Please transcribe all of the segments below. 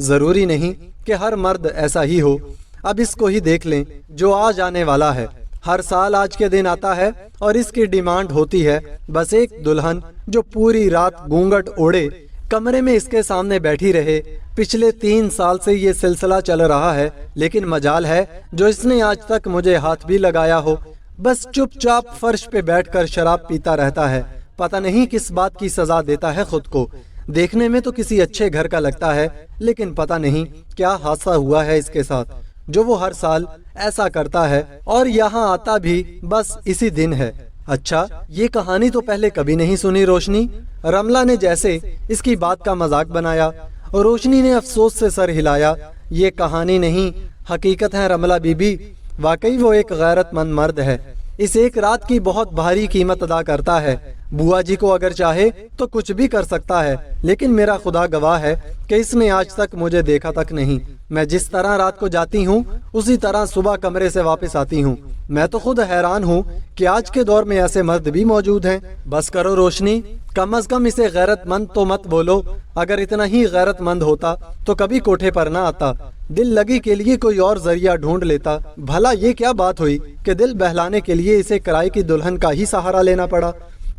ضروری نہیں کہ ہر مرد ایسا ہی ہو۔ اب اس کو ہی دیکھ لیں جو آج آنے والا ہے۔ ہر سال آج کے دن آتا ہے اور اس کی ڈیمانڈ ہوتی ہے بس ایک دلہن جو پوری رات گھونگھٹ اوڑھے کمرے میں اس کے سامنے بیٹھی رہے۔ پچھلے 3 سال سے یہ سلسلہ چل رہا ہے، لیکن مجال ہے جو اس نے آج تک مجھے ہاتھ بھی لگایا ہو۔ بس چپ چاپ فرش پہ بیٹھ کر شراب پیتا رہتا ہے، پتہ نہیں کس بات کی سزا دیتا ہے خود کو۔ دیکھنے میں تو کسی اچھے گھر کا لگتا ہے، لیکن پتہ نہیں کیا حادثہ ہوا ہے اس کے ساتھ جو وہ ہر سال ایسا کرتا ہے اور یہاں آتا بھی بس اسی دن ہے۔ اچھا، یہ کہانی تو پہلے کبھی نہیں سنی روشنی؟ رملہ نے جیسے اس کی بات کا مذاق بنایا۔ روشنی نے افسوس سے سر ہلایا۔ یہ کہانی نہیں، حقیقت ہے رملہ بی بی، واقعی وہ ایک غیرت مند مرد ہے۔ اس ایک رات کی بہت بھاری قیمت ادا کرتا ہے۔ بوا جی کو اگر چاہے تو کچھ بھی کر سکتا ہے، لیکن میرا خدا گواہ ہے کہ اس نے آج تک مجھے دیکھا تک نہیں۔ میں جس طرح رات کو جاتی ہوں اسی طرح صبح کمرے سے واپس آتی ہوں۔ میں تو خود حیران ہوں کہ آج کے دور میں ایسے مرد بھی موجود ہیں۔ بس کرو روشنی، کم از کم اسے غیرت مند تو مت بولو۔ اگر اتنا ہی غیرت مند ہوتا تو کبھی کوٹھے پر نہ آتا، دل لگی کے لیے کوئی اور ذریعہ ڈھونڈ لیتا۔ بھلا یہ کیا بات ہوئی کہ دل بہلانے کے لیے اسے کرائے کی دلہن کا ہی سہارا لینا پڑا؟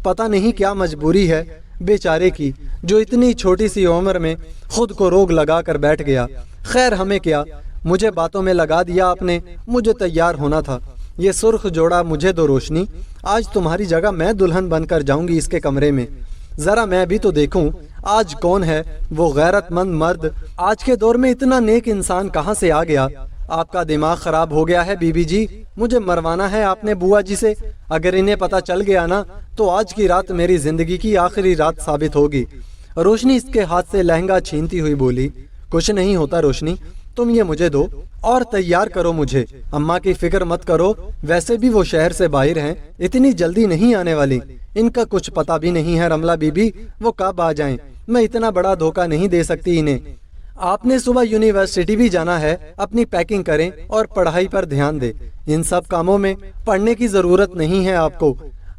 پتہ نہیں کیا مجبوری ہے بیچارے کی جو اتنی چھوٹی سی عمر میں خود کو روگ لگا کر بیٹھ گیا۔ خیر ہمیں کیا، مجھے باتوں میں لگا دیا آپ نے، مجھے تیار ہونا تھا۔ یہ سرخ جوڑا مجھے دو روشنی، آج تمہاری جگہ میں دلہن بن کر جاؤں گی اس کے کمرے میں۔ ذرا میں بھی تو دیکھوں آج کون ہے وہ غیرت مند مرد۔ آج کے دور میں اتنا نیک انسان کہاں سے آ گیا؟ آپ کا دماغ خراب ہو گیا ہے بی بی جی، مجھے مروانا ہے آپ نے بوا جی سے۔ اگر انہیں پتہ چل گیا نا تو آج کی رات میری زندگی کی آخری رات ثابت ہوگی۔ روشنی اس کے ہاتھ سے لہنگا چھینتی ہوئی بولی، کچھ نہیں ہوتا روشنی، تم یہ مجھے دو اور تیار کرو مجھے۔ اماں کی فکر مت کرو، ویسے بھی وہ شہر سے باہر ہیں، اتنی جلدی نہیں آنے والی۔ ان کا کچھ پتہ بھی نہیں ہے رملہ بی بی وہ کب آ جائیں، میں اتنا بڑا دھوکہ نہیں دے سکتی انہیں۔ آپ نے صبح یونیورسٹی بھی جانا ہے، اپنی پیکنگ کریں اور پڑھائی پر دھیان دیں۔ ان سب کاموں میں پڑھنے کی ضرورت نہیں ہے آپ کو،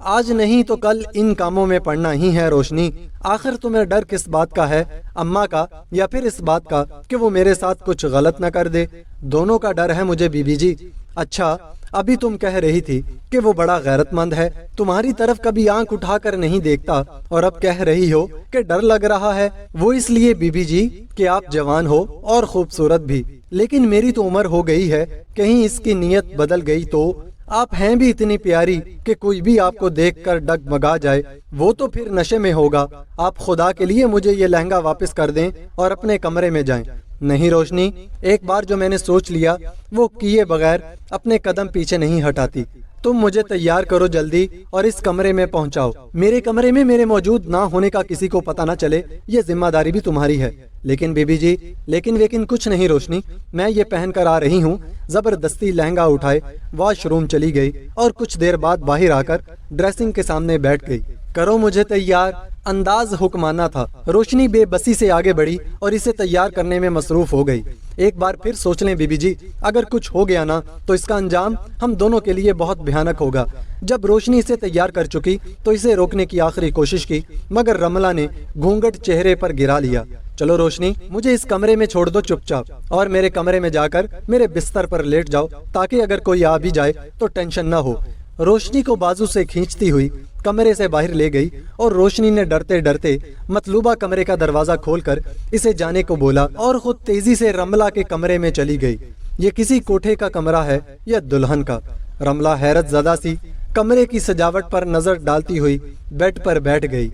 آج نہیں تو کل ان کاموں میں پڑھنا ہی ہے روشنی۔ آخر تمہیں ڈر کس بات کا ہے، اماں کا یا پھر اس بات کا کہ وہ میرے ساتھ کچھ غلط نہ کر دے؟ دونوں کا ڈر ہے مجھے بی بی جی۔ اچھا، ابھی تم کہہ رہی تھی کہ وہ بڑا غیرت مند ہے، تمہاری طرف کبھی آنکھ اٹھا کر نہیں دیکھتا، اور اب کہہ رہی ہو کہ ڈر لگ رہا ہے۔ وہ اس لیے بی بی جی کہ آپ جوان ہو اور خوبصورت بھی، لیکن میری تو عمر ہو گئی ہے، کہیں اس کی نیت بدل گئی تو؟ آپ ہیں بھی اتنی پیاری کہ کوئی بھی آپ کو دیکھ کر ڈگمگا جائے، وہ تو پھر نشے میں ہوگا۔ آپ خدا کے لیے مجھے یہ لہنگا واپس کر دیں اور اپنے کمرے میں جائیں۔ نہیں روشنی، ایک بار جو میں نے سوچ لیا وہ کیے بغیر اپنے قدم پیچھے نہیں ہٹاتی۔ تم مجھے تیار کرو جلدی اور اس کمرے میں پہنچاؤ۔ میرے کمرے میں میرے موجود نہ ہونے کا کسی کو پتہ نہ چلے، یہ ذمہ داری بھی تمہاری ہے۔ لیکن بی بی جی، لیکن کچھ نہیں روشنی، میں یہ پہن کر آ رہی ہوں۔ زبردستی لہنگا اٹھائے واش روم چلی گئی اور کچھ دیر بعد باہر آ کر ڈریسنگ کے سامنے بیٹھ گئی۔ کرو مجھے تیار، انداز حکمانہ تھا۔ روشنی بے بسی سے آگے بڑھی اور اسے تیار کرنے میں مصروف ہو گئی۔ ایک بار پھر سوچ لیں بی بی جی، اگر کچھ ہو گیا نا تو اس کا انجام ہم دونوں کے لیے بہت بھیانک ہوگا۔ جب روشنی اسے تیار کر چکی تو اسے روکنے کی آخری کوشش کی، مگر رملہ نے گھونگھٹ چہرے پر گرا لیا۔ چلو روشنی، مجھے اس کمرے میں چھوڑ دو چپ چاپ، اور میرے کمرے میں جا کر میرے بستر پر لیٹ جاؤ تاکہ اگر کوئی آ بھی جائے تو ٹینشن نہ ہو۔ روشنی کو بازو سے کھینچتی ہوئی کمرے سے باہر لے گئی اور روشنی نے ڈرتے ڈرتے مطلوبہ کمرے کا دروازہ کھول کر اسے جانے کو بولا اور خود تیزی سے رملہ کے کمرے میں چلی گئی۔ یہ کسی کوٹھے کا کمرہ ہے یا دلہن کا؟ رملہ حیرت زدہ سی کمرے کی سجاوٹ پر نظر ڈالتی ہوئی بیڈ پر بیٹھ گئی۔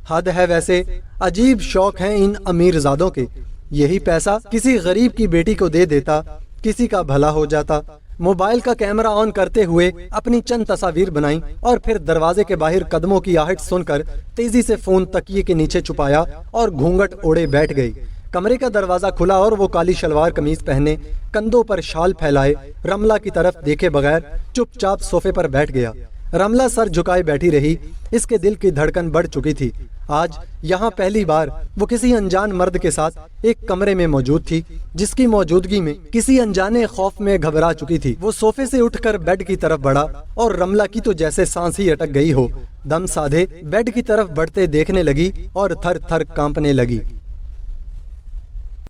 حد ہے ویسے، عجیب شوق ہیں ان امیر زادوں کے۔ یہی پیسہ کسی غریب کی بیٹی کو دے دیتا، کسی کا بھلا ہو جاتا۔ موبائل کا کیمرہ آن کرتے ہوئے اپنی چند تصاویر بنائیں اور پھر دروازے کے باہر قدموں کی آہٹ سن کر تیزی سے فون تکیے کے نیچے چھپایا اور گھونگھٹ اوڑے بیٹھ گئی۔ کمرے کا دروازہ کھلا اور وہ کالی شلوار قمیض پہنے، کندھوں پر شال پھیلائے، رملہ کی طرف دیکھے بغیر چپ چاپ صوفے پر بیٹھ گیا۔ رملہ سر جھکائے بیٹھی رہی، اس کے دل کی دھڑکن بڑھ چکی تھی۔ آج یہاں پہلی بار وہ کسی انجان مرد کے ساتھ ایک کمرے میں موجود تھی، جس کی موجودگی میں کسی انجانے خوف میں گھبرا چکی تھی۔ وہ صوفے سے اٹھ کر بیڈ کی طرف بڑھا اور رملہ کی تو جیسے سانس ہی اٹک گئی ہو، دم سادھے بیڈ کی طرف بڑھتے دیکھنے لگی اور تھر تھر کانپنے لگی۔